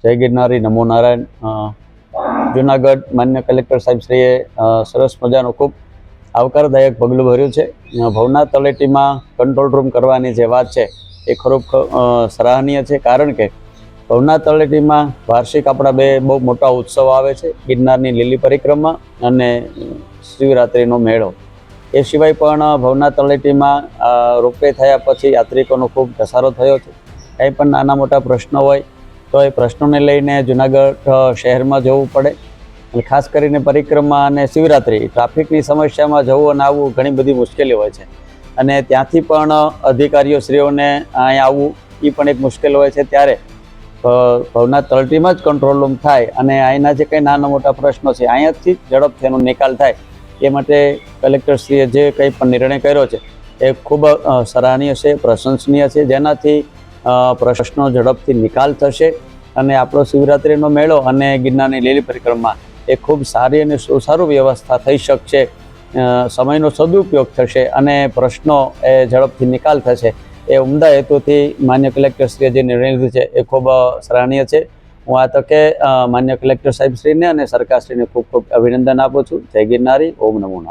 જય ગિરનારી, નમો નારાયણ। જુનાગઢ માન્ય કલેક્ટર સાહેબશ્રીએ સરસ મજાનું ખૂબ આવકારદાયક પગલું ભર્યું છે। ભવનાથ તળેટીમાં કંટ્રોલ રૂમ કરવાની જે વાત છે એ ખૂબ સરાહનીય છે, કારણ કે ભવનાથ તળેટીમાં વાર્ષિક આપણા બે બહુ મોટા ઉત્સવ આવે છે, ગિરનારની લીલી પરિક્રમા અને શિવરાત્રિનો મેળો। એ સિવાય પણ ભવનાથ તળેટીમાં રોપવે થયા પછી યાત્રિકોનો ખૂબ ઘસારો થયો છે। કંઈ પણ નાના મોટા પ્રશ્નો હોય તો એ પ્રશ્નોને લઈને જુનાગઢ શહેરમાં જવું પડે, અને ખાસ કરીને પરિક્રમા અને શિવરાત્રિ ટ્રાફિકની સમસ્યામાં જવું અને આવવું ઘણી બધી મુશ્કેલી હોય છે, અને ત્યાંથી પણ અધિકારીઓશ્રીઓને અહીંયા આવવું એ પણ એક મુશ્કેલ હોય છે। ત્યારે ભવનાથ તળેટીમાં જ કંટ્રોલ રૂમ થાય અને અહીંના જે કંઈ નાના મોટા પ્રશ્નો છે અહીંયાથી ઝડપથી એનો નિકાલ થાય, એ માટે કલેક્ટરશ્રીએ જે કંઈ પણ નિર્ણય કર્યો છે એ ખૂબ સરાહનીય છે, પ્રશંસનીય છે, જેનાથી પ્રશ્નો ઝડપથી નિકાલ થશે અને આપણો શિવરાત્રિનો મેળો અને ગિરનારની લીલી પરિક્રમા એ ખૂબ સારી અને સુચારુ વ્યવસ્થા થઈ શકશે, સમયનો સદુપયોગ થશે અને પ્રશ્નો એ ઝડપથી નિકાલ થશે। એ ઉમદા હેતુથી માન્ય કલેક્ટરશ્રીએ જે નિર્ણય લીધો છે એ ખૂબ સરાહનીય છે। હું આ તકે માન્ય કલેક્ટર સાહેબશ્રીને અને સરકારશ્રીને ખૂબ ખૂબ અભિનંદન આપું છું। જય ગિરનારી, ઓમ નમો નારાયણ।